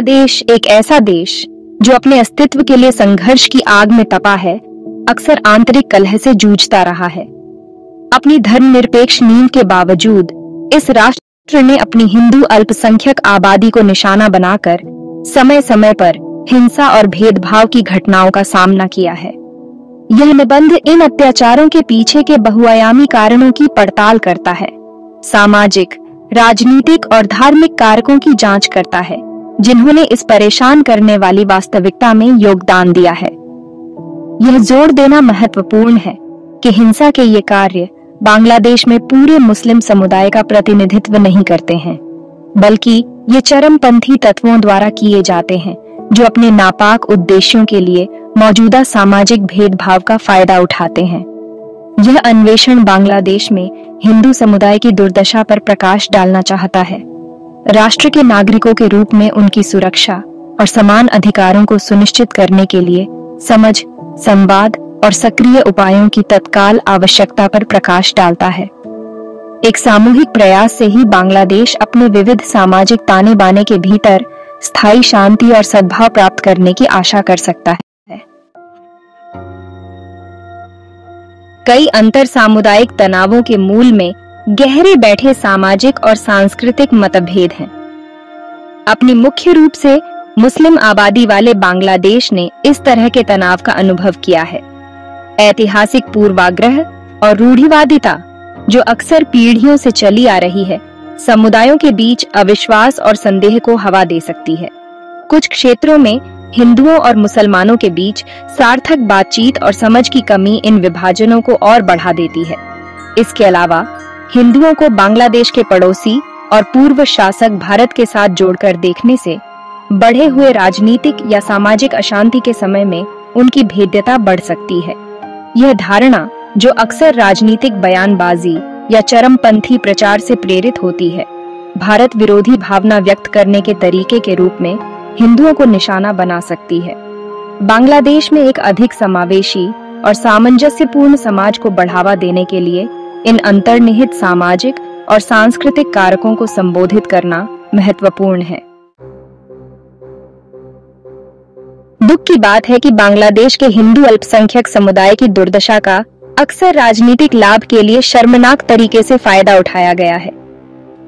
देश एक ऐसा देश जो अपने अस्तित्व के लिए संघर्ष की आग में तपा है, अक्सर आंतरिक कलह से जूझता रहा है। अपनी धर्मनिरपेक्ष नींव के बावजूद इस राष्ट्र ने अपनी हिंदू अल्पसंख्यक आबादी को निशाना बनाकर समय समय पर हिंसा और भेदभाव की घटनाओं का सामना किया है। यह निबंध इन अत्याचारों के पीछे के बहुआयामी कारणों की पड़ताल करता है, सामाजिक, राजनीतिक और धार्मिक कारकों की जांच करता है जिन्होंने इस परेशान करने वाली वास्तविकता में योगदान दिया है। यह जोर देना महत्वपूर्ण है कि हिंसा के ये कार्य बांग्लादेश में पूरे मुस्लिम समुदाय का प्रतिनिधित्व नहीं करते हैं, बल्कि ये चरमपंथी तत्वों द्वारा किए जाते हैं जो अपने नापाक उद्देश्यों के लिए मौजूदा सामाजिक भेदभाव का फायदा उठाते हैं। यह अन्वेषण बांग्लादेश में हिंदू समुदाय की दुर्दशा पर प्रकाश डालना चाहता है। राष्ट्र के नागरिकों के रूप में उनकी सुरक्षा और समान अधिकारों को सुनिश्चित करने के लिए समझ, संवाद और सक्रिय उपायों की तत्काल आवश्यकता पर प्रकाश डालता है। एक सामूहिक प्रयास से ही बांग्लादेश अपने विविध सामाजिक ताने बाने के भीतर स्थायी शांति और सद्भाव प्राप्त करने की आशा कर सकता है। कई अंतर सामुदायिक तनावों के मूल में गहरे बैठे सामाजिक और सांस्कृतिक मतभेद हैं। अपनी मुख्य रूप से मुस्लिम आबादी वाले बांग्लादेश ने इस तरह के तनाव का अनुभव किया है। ऐतिहासिक पूर्वाग्रह और रूढ़िवादिता, जो अक्सर पीढ़ियों से चली आ रही है, समुदायों के बीच अविश्वास और संदेह को हवा दे सकती है। कुछ क्षेत्रों में हिंदुओं और मुसलमानों के बीच सार्थक बातचीत और समझ की कमी इन विभाजनों को और बढ़ा देती है। इसके अलावा हिंदुओं को बांग्लादेश के पड़ोसी और पूर्व शासक भारत के साथ जोड़कर देखने से बढ़े हुए राजनीतिक या सामाजिक अशांति के समय में उनकी भेद्यता बढ़ सकती है। यह धारणा, जो अक्सर राजनीतिक बयानबाजी या चरमपंथी प्रचार से प्रेरित होती है, भारत विरोधी भावना व्यक्त करने के तरीके के रूप में हिंदुओं को निशाना बना सकती है। बांग्लादेश में एक अधिक समावेशी और सामंजस्यपूर्ण समाज को बढ़ावा देने के लिए इन अंतर्निहित सामाजिक और सांस्कृतिक कारकों को संबोधित करना महत्वपूर्ण है। दुख की बात है कि बांग्लादेश के हिंदू अल्पसंख्यक समुदाय की दुर्दशा का अक्सर राजनीतिक लाभ के लिए शर्मनाक तरीके से फायदा उठाया गया है।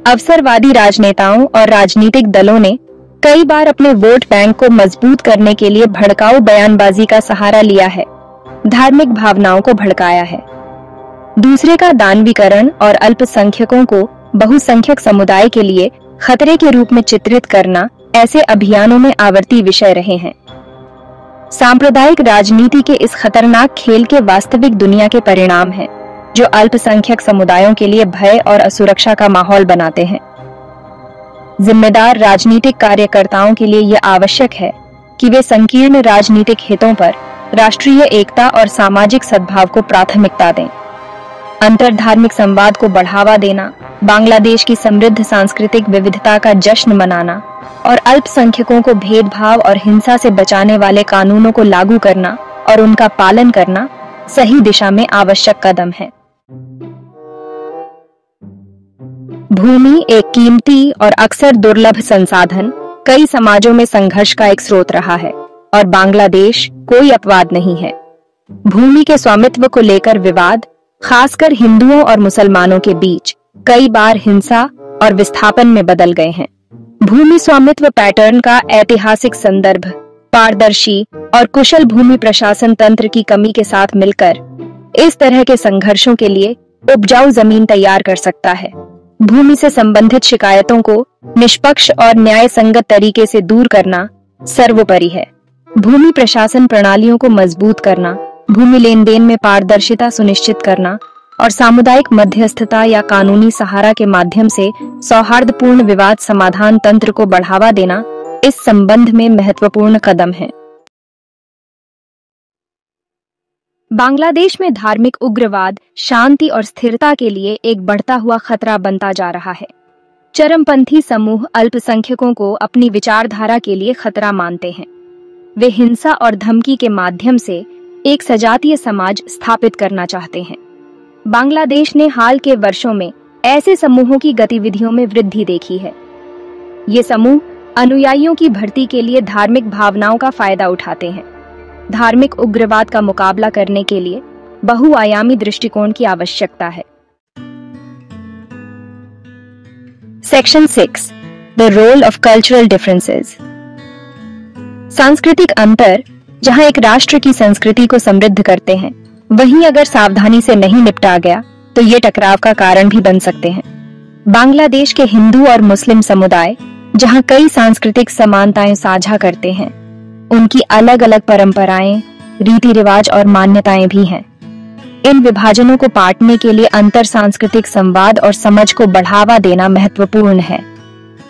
अवसरवादी राजनेताओं और राजनीतिक दलों ने कई बार अपने वोट बैंक को मजबूत करने के लिए भड़काऊ बयानबाजी का सहारा लिया है, धार्मिक भावनाओं को भड़काया है। दूसरे का दानवीकरण और अल्पसंख्यकों को बहुसंख्यक समुदाय के लिए खतरे के रूप में चित्रित करना ऐसे अभियानों में आवर्ती विषय रहे हैं। सांप्रदायिक राजनीति के इस खतरनाक खेल के वास्तविक दुनिया के परिणाम हैं, जो अल्पसंख्यक समुदायों के लिए भय और असुरक्षा का माहौल बनाते हैं। जिम्मेदार राजनीतिक कार्यकर्ताओं के लिए यह आवश्यक है कि वे संकीर्ण राजनीतिक हितों पर राष्ट्रीय एकता और सामाजिक सद्भाव को प्राथमिकता दें। अंतरधार्मिक संवाद को बढ़ावा देना, बांग्लादेश की समृद्ध सांस्कृतिक विविधता का जश्न मनाना और अल्पसंख्यकों को भेदभाव और हिंसा से बचाने वाले कानूनों को लागू करना और उनका पालन करना सही दिशा में आवश्यक कदम है। भूमि एक कीमती और अक्सर दुर्लभ संसाधन कई समाजों में संघर्ष का एक स्रोत रहा है और बांग्लादेश कोई अपवाद नहीं है। भूमि के स्वामित्व को लेकर विवाद, खासकर हिंदुओं और मुसलमानों के बीच, कई बार हिंसा और विस्थापन में बदल गए हैं। भूमि स्वामित्व पैटर्न का ऐतिहासिक संदर्भ पारदर्शी और कुशल भूमि प्रशासन तंत्र की कमी के साथ मिलकर इस तरह के संघर्षों के लिए उपजाऊ जमीन तैयार कर सकता है। भूमि से संबंधित शिकायतों को निष्पक्ष और न्याय संगत तरीके से दूर करना सर्वोपरि है। भूमि प्रशासन प्रणालियों को मजबूत करना, भूमि लेन देन में पारदर्शिता सुनिश्चित करना और सामुदायिक मध्यस्थता या कानूनी सहारा के माध्यम से सौहार्दपूर्ण विवाद समाधान तंत्र को बढ़ावा देना इस संबंध में महत्वपूर्ण कदम है। बांग्लादेश में धार्मिक उग्रवाद शांति और स्थिरता के लिए एक बढ़ता हुआ खतरा बनता जा रहा है। चरमपंथी समूह अल्पसंख्यकों को अपनी विचारधारा के लिए खतरा मानते हैं। वे हिंसा और धमकी के माध्यम से एक सजातीय समाज स्थापित करना चाहते हैं। बांग्लादेश ने हाल के वर्षों में ऐसे समूहों की गतिविधियों में वृद्धि देखी है। ये समूह अनुयायियों की भर्ती के लिए धार्मिक भावनाओं का फायदा उठाते हैं। धार्मिक उग्रवाद का मुकाबला करने के लिए बहुआयामी दृष्टिकोण की आवश्यकता है। Section 6 the role of cultural differences. सांस्कृतिक अंतर जहां एक राष्ट्र की संस्कृति को समृद्ध करते हैं, वहीं अगर सावधानी से नहीं निपटा गया तो ये टकराव का कारण भी बन सकते हैं। बांग्लादेश के हिंदू और मुस्लिम समुदाय जहां कई सांस्कृतिक समानताएं साझा करते हैं, उनकी अलग अलग परंपराएं, रीति रिवाज और मान्यताएं भी हैं। इन विभाजनों को पाटने के लिए अंतर सांस्कृतिक संवाद और समझ को बढ़ावा देना महत्वपूर्ण है।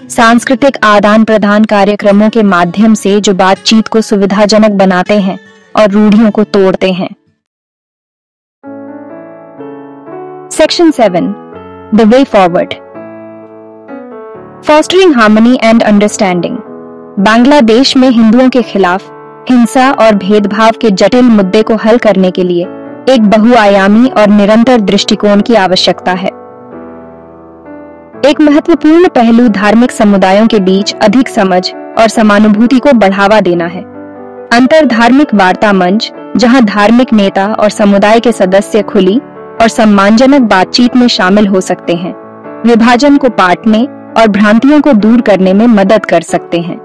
सांस्कृतिक आदान प्रदान कार्यक्रमों के माध्यम से जो बातचीत को सुविधाजनक बनाते हैं और रूढ़ियों को तोड़ते हैं। Section 7 the way forward. Fostering harmony and understanding. Bangladesh में हिंदुओं के खिलाफ हिंसा और भेदभाव के जटिल मुद्दे को हल करने के लिए एक बहुआयामी और निरंतर दृष्टिकोण की आवश्यकता है। एक महत्वपूर्ण पहलू धार्मिक समुदायों के बीच अधिक समझ और समानुभूति को बढ़ावा देना है। अंतर धार्मिक वार्ता मंच, जहां धार्मिक नेता और समुदाय के सदस्य खुली और सम्मानजनक बातचीत में शामिल हो सकते हैं, विभाजन को पाटने और भ्रांतियों को दूर करने में मदद कर सकते हैं।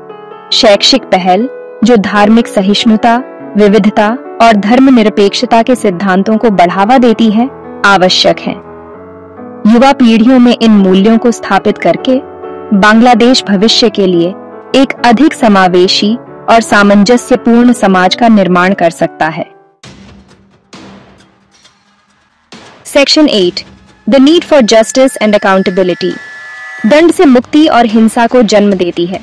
शैक्षिक पहल जो धार्मिक सहिष्णुता, विविधता और धर्मनिरपेक्षता के सिद्धांतों को बढ़ावा देती है, आवश्यक है। युवा पीढ़ियों में इन मूल्यों को स्थापित करके बांग्लादेश भविष्य के लिए एक अधिक समावेशी और सामंजस्यपूर्ण समाज का निर्माण कर सकता है। Section 8 the need for justice and accountability. दंड से मुक्ति और हिंसा को जन्म देती है।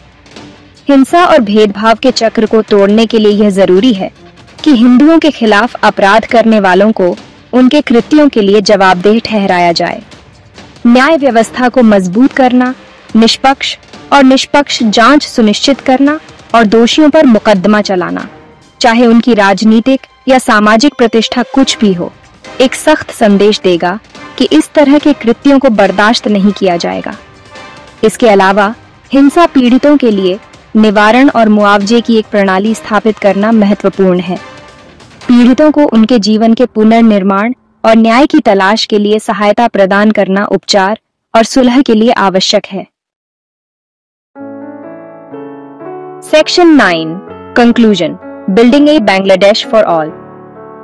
हिंसा और भेदभाव के चक्र को तोड़ने के लिए यह जरूरी है कि हिंदुओं के खिलाफ अपराध करने वालों को उनके कृत्यों के लिए जवाबदेह ठहराया जाए। न्याय व्यवस्था को मजबूत करना, निष्पक्ष जांच सुनिश्चित करना और दोषियों पर मुकदमा चलाना, चाहे उनकी राजनीतिक या सामाजिक प्रतिष्ठा कुछ भी हो, एक सख्त संदेश देगा कि इस तरह के कृत्यों को बर्दाश्त नहीं किया जाएगा। इसके अलावा हिंसा पीड़ितों के लिए निवारण और मुआवजे की एक प्रणाली स्थापित करना महत्वपूर्ण है। पीड़ितों को उनके जीवन के पुनर्निर्माण और न्याय की तलाश के लिए सहायता प्रदान करना उपचार और सुलह के लिए आवश्यक है। Section 9 conclusion building A Bangladesh for all.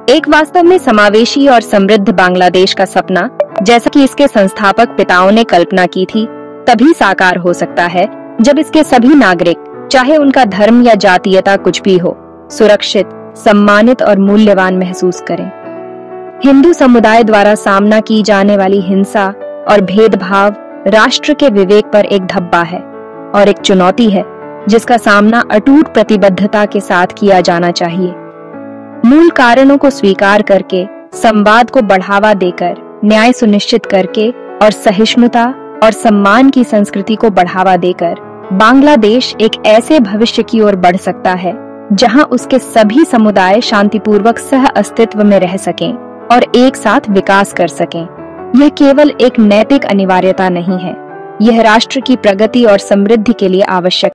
एक वास्तव में समावेशी और समृद्ध बांग्लादेश का सपना, जैसा कि इसके संस्थापक पिताओं ने कल्पना की थी, तभी साकार हो सकता है जब इसके सभी नागरिक, चाहे उनका धर्म या जातीयता कुछ भी हो, सुरक्षित, सम्मानित और मूल्यवान महसूस करें। हिंदू समुदाय द्वारा सामना की जाने वाली हिंसा और भेदभाव राष्ट्र के विवेक पर एक धब्बा है और एक चुनौती है जिसका सामना अटूट प्रतिबद्धता के साथ किया जाना चाहिए। मूल कारणों को स्वीकार करके, संवाद को बढ़ावा देकर, न्याय सुनिश्चित करके और सहिष्णुता और सम्मान की संस्कृति को बढ़ावा देकर बांग्लादेश एक ऐसे भविष्य की ओर बढ़ सकता है जहां उसके सभी समुदाय शांतिपूर्वक सह अस्तित्व में रह सकें और एक साथ विकास कर सकें। यह केवल एक नैतिक अनिवार्यता नहीं है, यह राष्ट्र की प्रगति और समृद्धि के लिए आवश्यक